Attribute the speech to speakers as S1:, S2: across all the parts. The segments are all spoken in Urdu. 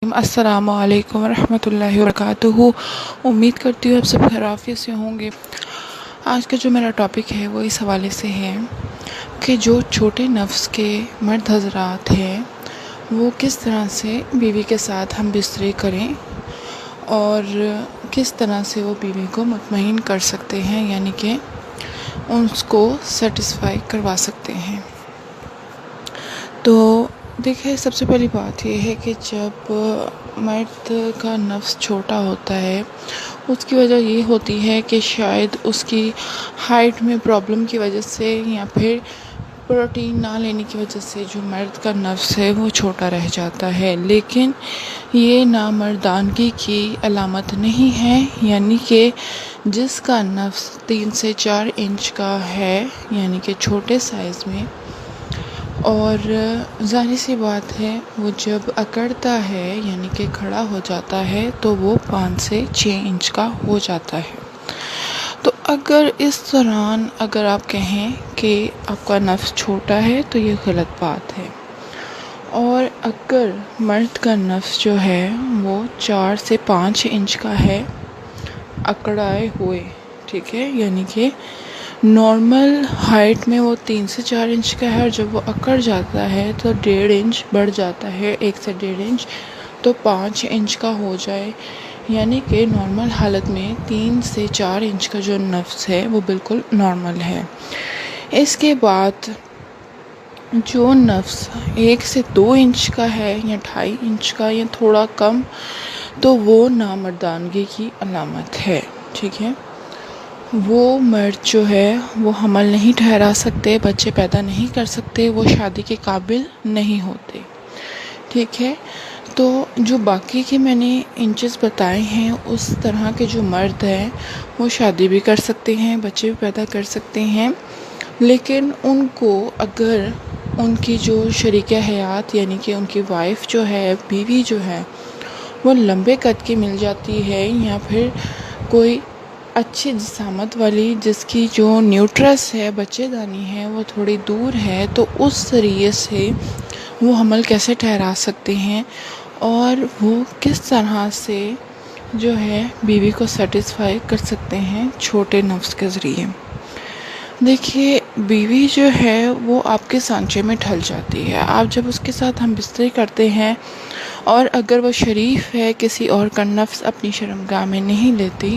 S1: السلام علیکم ورحمۃ اللہ وبرکاتہ۔ امید کرتی ہوں آپ سب خیریت سے ہوں گے۔ آج کا جو میرا ٹاپک ہے وہ اس حوالے سے ہے کہ جو چھوٹے نفس کے مرد حضرات ہیں وہ کس طرح سے بیوی کے ساتھ ہم بستری کریں اور کس طرح سے وہ بیوی کو مطمئن کر سکتے ہیں، یعنی کہ اس کو سیٹسفائی کروا سکتے ہیں۔ تو دیکھیں، سب سے پہلی بات یہ ہے کہ جب مرد کا نفس چھوٹا ہوتا ہے اس کی وجہ یہ ہوتی ہے کہ شاید اس کی ہائٹ میں پرابلم کی وجہ سے یا پھر پروٹین نہ لینے کی وجہ سے جو مرد کا نفس ہے وہ چھوٹا رہ جاتا ہے، لیکن یہ نامردانگی کی علامت نہیں ہے۔ یعنی کہ جس کا نفس 3 سے 4 انچ کا ہے، یعنی کہ چھوٹے سائز میں، اور ظاہر سی بات ہے وہ جب اکڑتا ہے یعنی کہ کھڑا ہو جاتا ہے تو وہ 5 سے 6 انچ کا ہو جاتا ہے۔ تو اگر اس دوران اگر آپ کہیں کہ آپ کا نفس چھوٹا ہے تو یہ غلط بات ہے، اور اگر مرد کا نفس جو ہے وہ 4 سے 5 انچ کا ہے اکڑائے ہوئے، ٹھیک ہے، یعنی کہ نارمل ہائٹ میں وہ 3 سے 4 انچ کا ہے، اور جب وہ اکڑ جاتا ہے تو 1.5 انچ بڑھ جاتا ہے، 1 سے 1.5 انچ، تو 5 انچ کا ہو جائے، یعنی کہ نارمل حالت میں 3 سے 4 انچ کا جو نفس ہے وہ بالکل نارمل ہے۔ اس کے بعد جو نفس 1 سے 2 انچ کا ہے یا 2.5 انچ کا یا تھوڑا کم، تو وہ نامردانگی کی علامت ہے، ٹھیک ہے۔ وہ مرد جو ہے وہ حمل نہیں ٹھہرا سکتے، بچے پیدا نہیں کر سکتے، وہ شادی کے قابل نہیں ہوتے، ٹھیک ہے۔ تو جو باقی کے میں نے انچز بتائے ہیں، اس طرح کے جو مرد ہیں وہ شادی بھی کر سکتے ہیں، بچے بھی پیدا کر سکتے ہیں، لیکن ان کو اگر ان کی جو شریک حیات یعنی کہ ان کی وائف جو ہے، بیوی جو ہے، وہ لمبے قد کی مل جاتی ہے یا پھر کوئی اچھی جسامت والی جس کی جو نیوٹرس ہے، بچے دانی ہے، وہ تھوڑی دور ہے، تو اس ذریعے سے وہ حمل کیسے ٹھہرا سکتے ہیں اور وہ کس طرح سے جو ہے بیوی کو سیٹسفائی کر سکتے ہیں چھوٹے نفس کے ذریعے۔ دیکھیے، بیوی جو ہے وہ آپ کے سانچے میں ڈھل جاتی ہے۔ آپ جب اس کے ساتھ ہم بستری کرتے ہیں اور اگر وہ شریف ہے، کسی اور کا نفس اپنی شرمگاہ میں نہیں لیتی،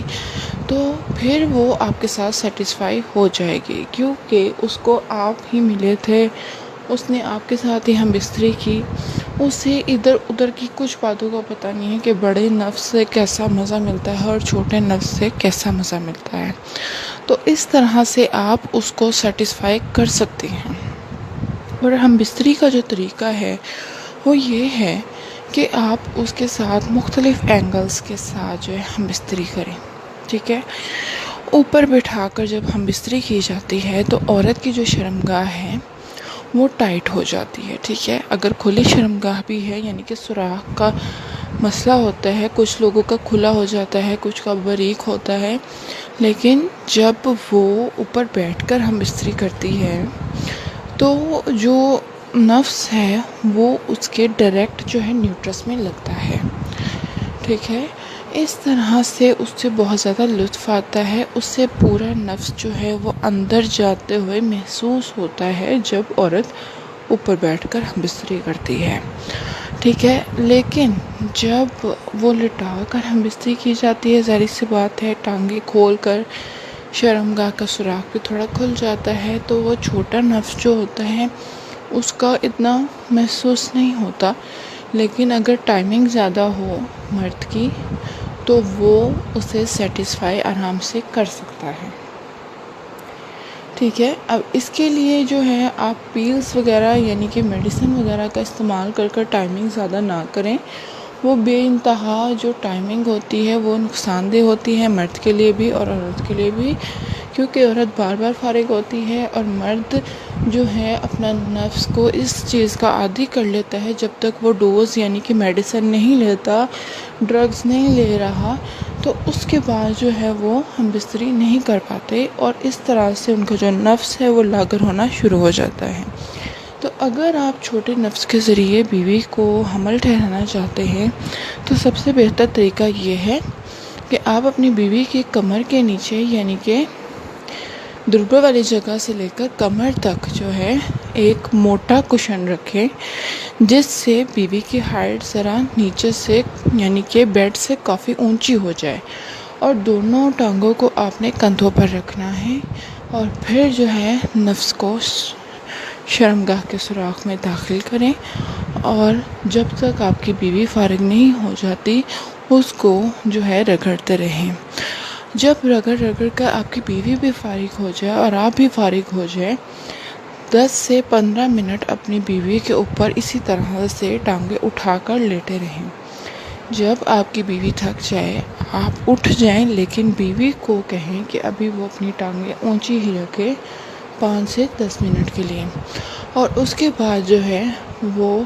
S1: تو پھر وہ آپ کے ساتھ سیٹسفائی ہو جائے گی، کیونکہ اس کو آپ ہی ملے تھے، اس نے آپ کے ساتھ ہی ہم بستری کی، اسے ادھر ادھر کی کچھ باتوں کا پتہ نہیں ہے کہ بڑے نفس سے کیسا مزہ ملتا ہے اور چھوٹے نفس سے کیسا مزہ ملتا ہے۔ تو اس طرح سے آپ اس کو سیٹسفائی کر سکتے ہیں۔ اور ہم بستری کا جو طریقہ ہے وہ یہ ہے کہ آپ اس کے ساتھ مختلف اینگلز کے ساتھ جو ہے ہم بستری کریں، ٹھیک ہے۔ اوپر بٹھا کر جب ہم بستری کی جاتی ہے تو عورت کی جو شرمگاہ ہے وہ ٹائٹ ہو جاتی ہے، ٹھیک ہے۔ اگر کھلی شرمگاہ بھی ہے، یعنی کہ سوراخ کا مسئلہ ہوتا ہے، کچھ لوگوں کا کھلا ہو جاتا ہے، کچھ کا باریک ہوتا ہے، لیکن جب وہ اوپر بیٹھ کر ہم بستری کرتی ہے تو جو نفس ہے وہ اس کے ڈائریکٹ جو ہے نیوٹرس میں لگتا ہے، ٹھیک ہے۔ اس طرح سے اس سے بہت زیادہ لطف آتا ہے، اس سے پورا نفس جو ہے وہ اندر جاتے ہوئے محسوس ہوتا ہے جب عورت اوپر بیٹھ کر ہم بستری کرتی ہے، ٹھیک ہے۔ لیکن جب وہ لٹا کر ہم بستری کی جاتی ہے، ظاہر سی بات ہے ٹانگیں کھول کر شرمگاہ کا سوراخ بھی تھوڑا کھل جاتا ہے، تو وہ چھوٹا نفس جو ہوتا ہے اس کا اتنا محسوس نہیں ہوتا، لیکن اگر ٹائمنگ زیادہ ہو مرد کی تو وہ اسے سیٹسفائی آرام سے کر سکتا ہے، ٹھیک ہے۔ اب اس کے لیے جو ہے آپ پیلز وغیرہ یعنی کہ میڈیسن وغیرہ کا استعمال کر ٹائمنگ زیادہ نہ کریں، وہ بے انتہا جو ٹائمنگ ہوتی ہے وہ نقصان دہ ہوتی ہے، مرد کے لیے بھی اور عورت کے لیے بھی، کیونکہ عورت بار بار فارغ ہوتی ہے اور مرد جو ہے اپنا نفس کو اس چیز کا عادی کر لیتا ہے، جب تک وہ ڈوز یعنی کہ میڈیسن نہیں لیتا، ڈرگز نہیں لے رہا، تو اس کے بعد جو ہے وہ ہم بستری نہیں کر پاتے، اور اس طرح سے ان کا جو نفس ہے وہ لاغر ہونا شروع ہو جاتا ہے، تو اگر آپ چھوٹے نفس کے ذریعے بیوی کو حمل ٹھہرانا چاہتے ہیں تو سب سے بہتر طریقہ یہ ہے کہ آپ اپنی بیوی کی کمر کے نیچے یعنی کہ دربے والی جگہ سے لے کر کمر تک جو ہے ایک موٹا کشن رکھیں، جس سے بیوی کی ہائٹ ذرا نیچے سے یعنی کہ بیڈ سے کافی اونچی ہو جائے، اور دونوں ٹانگوں کو آپ نے کندھوں پر رکھنا ہے، اور پھر جو ہے نفس کو شرمگاہ کے سوراخ میں داخل کریں، اور جب تک آپ کی بیوی فارغ نہیں ہو جاتی اس کو جو ہے رگڑتے رہیں۔ جب رگڑ کر آپ کی بیوی بھی فارغ ہو جائے اور آپ بھی فارغ ہو جائے، 10 سے 15 منٹ اپنی بیوی کے اوپر اسی طرح سے ٹانگیں اٹھا کر لیٹے رہیں۔ جب آپ کی بیوی تھک جائے آپ اٹھ جائیں، لیکن بیوی کو کہیں کہ ابھی وہ اپنی ٹانگیں اونچی ہی رکھے 5 سے 10 منٹ کے لیے، اور اس کے بعد جو ہے وہ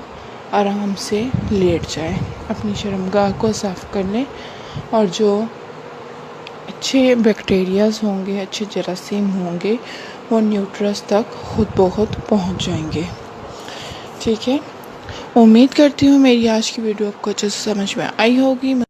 S1: آرام سے لیٹ جائے، اپنی شرمگاہ کو صاف کر لیں، اور جو اچھے بیکٹیریاز ہوں گے، اچھے جراثیم ہوں گے، وہ نیوٹرس تک خود بخود پہنچ جائیں گے۔ ٹھیک ہے، امید کرتی ہوں میری آج کی ویڈیو آپ کو اچھے سے سمجھ میں آئی ہوگی۔